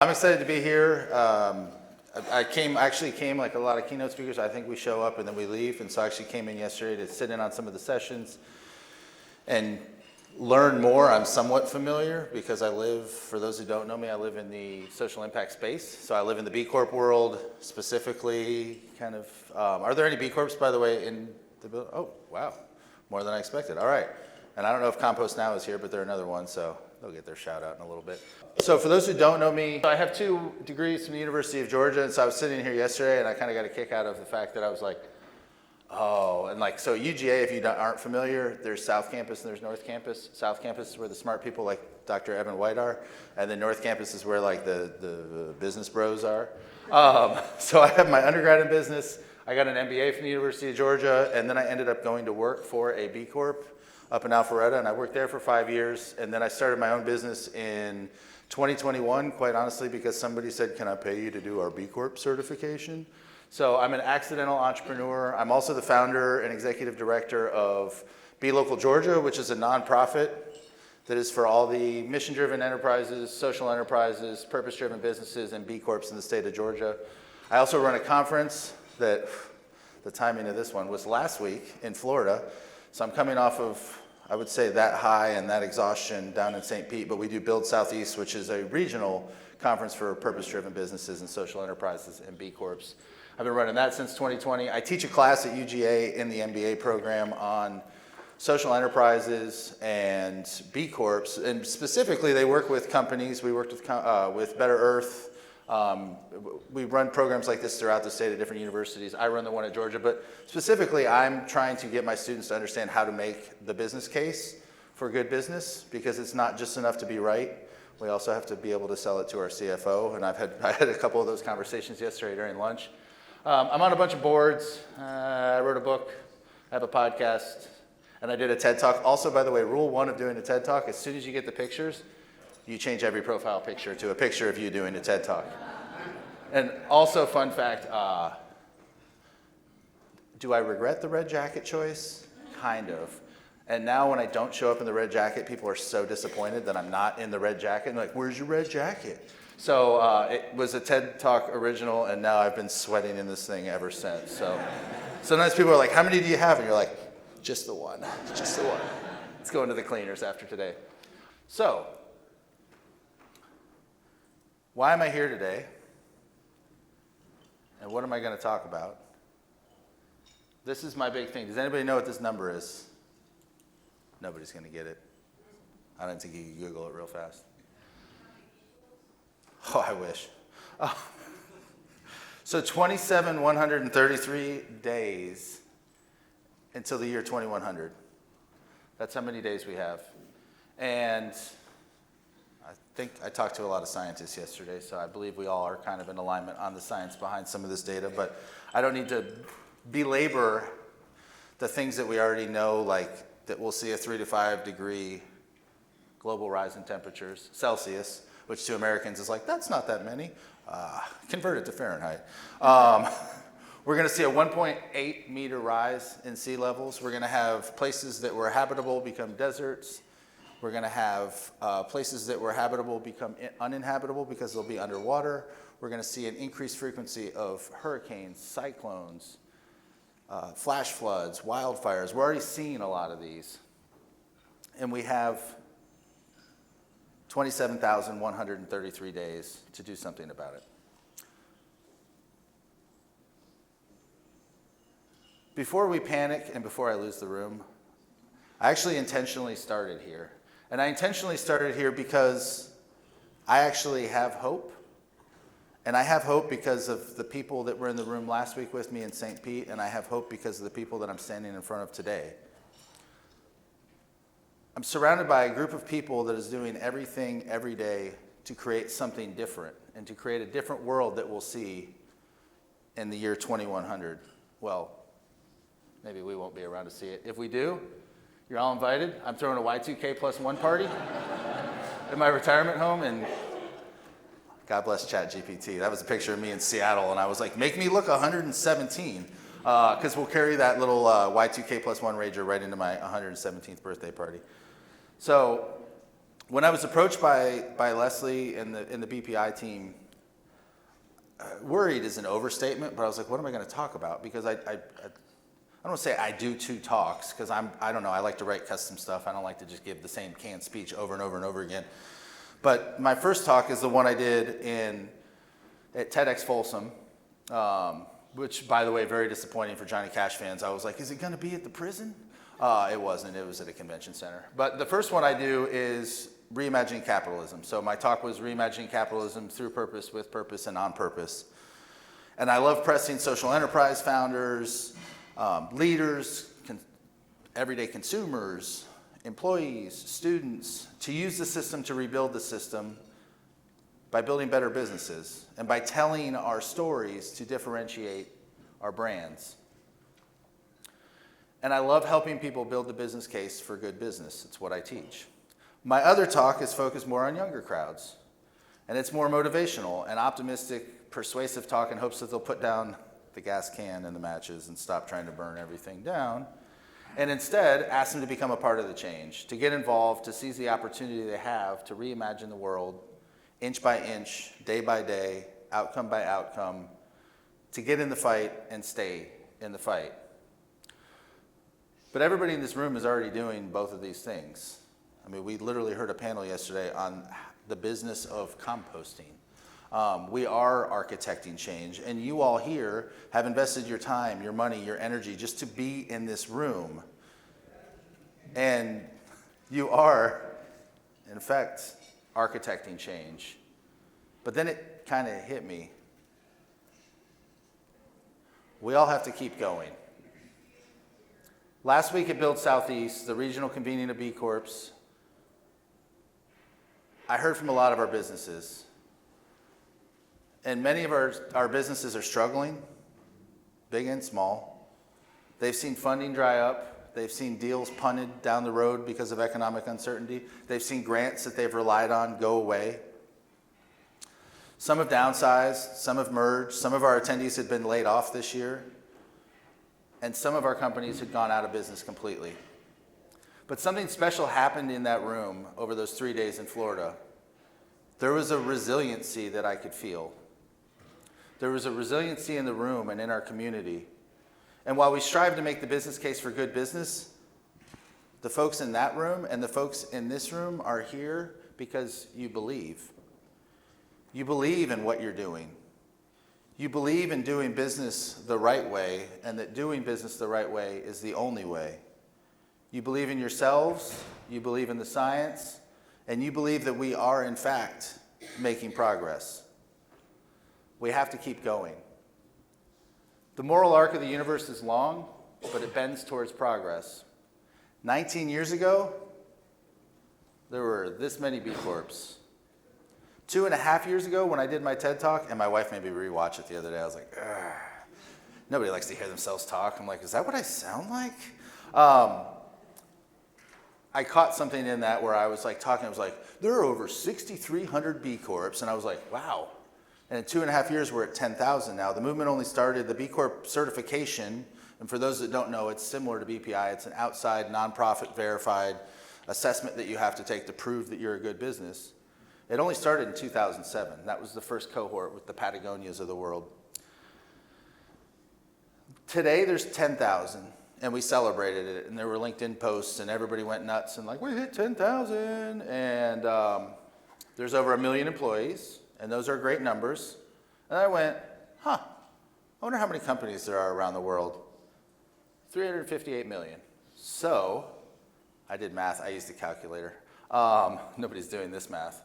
I'm excited to be here. I actually came like a lot of keynote speakers. I think we show up and then we leave, and so I actually came in yesterday to sit in on some of the sessions and learn more. I'm somewhat familiar because I live, for those who don't know me, I live in the social impact space. So I live in the B Corp world, specifically kind of, are there any B Corps, by the way, in the building? Oh, wow, more than I expected. All right. And I don't know if Compost Now is here, but they're another one, so they'll get their shout out in a little bit. So for those who don't know me, I have 2 degrees from the University of Georgia, and so I was sitting here yesterday and I kind of got a kick out of the fact that I was like, oh, and like, so UGA, if you aren't familiar, there's South Campus and there's North Campus. South Campus is where the smart people like Dr. Evan White are, and then North Campus is where like the business bros are. So I have my undergrad in business, I got an MBA from the University of Georgia, and then I ended up going to work for a B Corp up in Alpharetta, and I worked there for 5 years, and then I started my own business in 2021, quite honestly, because somebody said, can I pay you to do our B Corp certification? So I'm an accidental entrepreneur. I'm also the founder and executive director of Be Local Georgia, which is a nonprofit that is for all the mission-driven enterprises, social enterprises, purpose-driven businesses, and B Corps in the state of Georgia. I also run a conference that, the timing of this one was last week in Florida. So I'm coming off of, I would say, that high and that exhaustion down in St. Pete, but we do Build Southeast, which is a regional conference for purpose-driven businesses and social enterprises and B Corps. I've been running that since 2020. I teach a class at UGA in the MBA program on social enterprises and B Corps, and specifically they work with companies. We worked with Better Earth. We run programs like this throughout the state at different universities. I run the one at Georgia, but specifically I'm trying to get my students to understand how to make the business case for good business, because it's not just enough to be right. We also have to be able to sell it to our CFO, and I had a couple of those conversations yesterday during lunch. I'm on a bunch of boards. I wrote a book, I have a podcast, and I did a TED Talk. Also, by the way, rule 1 of doing a TED Talk, as soon as you get the pictures, you change every profile picture to a picture of you doing a TED Talk. And also, fun fact, do I regret the red jacket choice? Kind of. And now when I don't show up in the red jacket, people are so disappointed that I'm not in the red jacket. And like, where's your red jacket? So it was a TED Talk original, and now I've been sweating in this thing ever since. So sometimes people are like, how many do you have? And you're like, just the one, just the one. Let's go into the cleaners after today. So, why am I here today? And what am I going to talk about? This is my big thing. Does anybody know what this number is? Nobody's going to get it. I don't think you can Google it real fast. Oh, I wish. Oh. So 133 days until the year 2100. That's how many days we have. And I think I talked to a lot of scientists yesterday, so I believe we all are kind of in alignment on the science behind some of this data, but I don't need to belabor the things that we already know, like that we'll see a 3 to 5 degree global rise in temperatures, Celsius, which to Americans is like, that's not that many. Convert it to Fahrenheit. We're going to see a 1.8 meter rise in sea levels. We're going to have places that were habitable become deserts. We're going to have places that were habitable become uninhabitable because they'll be underwater. We're going to see an increased frequency of hurricanes, cyclones, flash floods, wildfires. We're already seeing a lot of these. And we have 27,133 days to do something about it. Before we panic and before I lose the room, I actually intentionally started here. And I intentionally started here because I actually have hope. And I have hope because of the people that were in the room last week with me in St. Pete, and I have hope because of the people that I'm standing in front of today. I'm surrounded by a group of people that is doing everything every day to create something different and to create a different world that we'll see in the year 2100. Well, maybe we won't be around to see it. If we do, you're all invited. I'm throwing a Y2K+1 party at my retirement home, and God bless ChatGPT. That was a picture of me in Seattle, and I was like, make me look 117, because we'll carry that little Y2K+1 rager right into my 117th birthday party. So when I was approached by Leslie and the BPI team, worried is an overstatement, but I was like, what am I going to talk about? Because I don't want to say I do 2 talks, because I don't know, I like to write custom stuff. I don't like to just give the same canned speech over and over and over again. But my first talk is the one I did at TEDx Folsom, which, by the way, very disappointing for Johnny Cash fans. I was like, is it going to be at the prison? It wasn't. It was at a convention center. But the first one I do is reimagining capitalism. So my talk was reimagining capitalism through purpose, with purpose, and on purpose. And I love pressing social enterprise founders, leaders, everyday consumers, employees, students, to use the system to rebuild the system by building better businesses and by telling our stories to differentiate our brands. And I love helping people build the business case for good business. It's what I teach. My other talk is focused more on younger crowds. And it's more motivational and optimistic, persuasive talk in hopes that they'll put down the gas can and the matches and stop trying to burn everything down. And instead, ask them to become a part of the change, to get involved, to seize the opportunity they have to reimagine the world, inch by inch, day by day, outcome by outcome, to get in the fight and stay in the fight. But everybody in this room is already doing both of these things. I mean, we literally heard a panel yesterday on the business of composting. We are architecting change, and you all here have invested your time, your money, your energy just to be in this room. And you are, in fact, architecting change. But then it kind of hit me. We all have to keep going. Last week at Build Southeast, the regional convening of B Corps, I heard from a lot of our businesses. And many of our businesses are struggling, big and small. They've seen funding dry up. They've seen deals punted down the road because of economic uncertainty. They've seen grants that they've relied on go away. Some have downsized, some have merged. Some of our attendees had been laid off this year. And some of our companies had gone out of business completely. But something special happened in that room over those 3 days in Florida. There was a resiliency that I could feel. There was a resiliency in the room and in our community. And while we strive to make the business case for good business, the folks in that room and the folks in this room are here because you believe. You believe in what you're doing. You believe in doing business the right way, and that doing business the right way is the only way. You believe in yourselves, you believe in the science, and you believe that we are, in fact, making progress. We have to keep going. The moral arc of the universe is long, but it bends towards progress. 19 years ago, there were this many B Corps. 2.5 years ago, when I did my TED Talk, and my wife made me rewatch it the other day, I was like, ugh. Nobody likes to hear themselves talk. I'm like, is that what I sound like? I caught something in that where I was like talking, I was like, there are over 6,300 B Corps, and I was like, wow. And in 2.5 years, we're at 10,000 now. The movement only started, the B Corp certification, and for those that don't know, it's similar to BPI. It's an outside, nonprofit verified assessment that you have to take to prove that you're a good business. It only started in 2007. That was the first cohort with the Patagonias of the world. Today, there's 10,000, and we celebrated it, and there were LinkedIn posts, and everybody went nuts, and like, we hit 10,000, and there's over 1 million employees, and those are great numbers. And I went, I wonder how many companies there are around the world. 358 million. So, I did math. I used a calculator. Nobody's doing this math.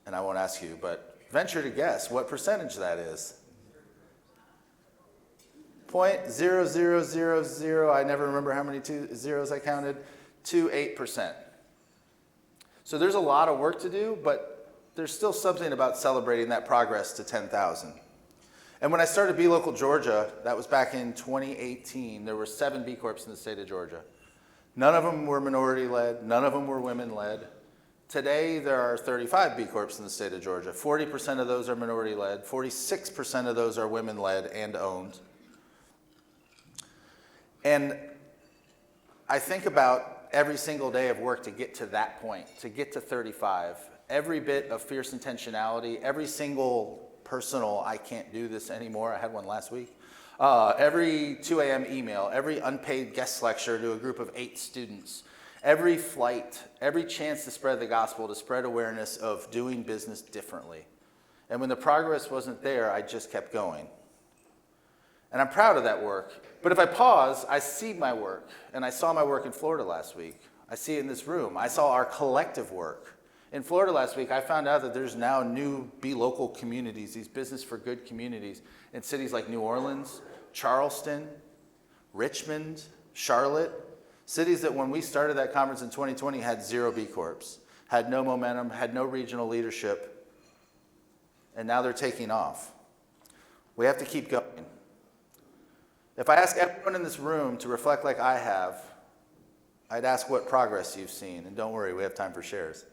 And I won't ask you, but venture to guess what percentage that is. 0.0000, I never remember how many zeros I counted, 28%. So there's a lot of work to do, but there's still something about celebrating that progress to 10,000. And when I started B Local Georgia, that was back in 2018, there were 7 B Corps in the state of Georgia. None of them were minority-led, none of them were women-led. Today, there are 35 B Corps in the state of Georgia. 40% of those are minority-led. 46% of those are women-led and owned. And I think about every single day of work to get to that point, to get to 35. Every bit of fierce intentionality, every single personal, I can't do this anymore, I had one last week. Every 2 a.m. email, every unpaid guest lecture to a group of 8 students, every flight, every chance to spread the gospel, to spread awareness of doing business differently. And when the progress wasn't there, I just kept going. And I'm proud of that work. But if I pause, I see my work. And I saw my work in Florida last week. I see it in this room. I saw our collective work. In Florida last week, I found out that there's now new Be Local communities, these business for good communities in cities like New Orleans, Charleston, Richmond, Charlotte. Cities that when we started that conference in 2020 had 0 B Corps, had no momentum, had no regional leadership, and now they're taking off. We have to keep going. If I ask everyone in this room to reflect like I have, I'd ask what progress you've seen. And don't worry, we have time for shares.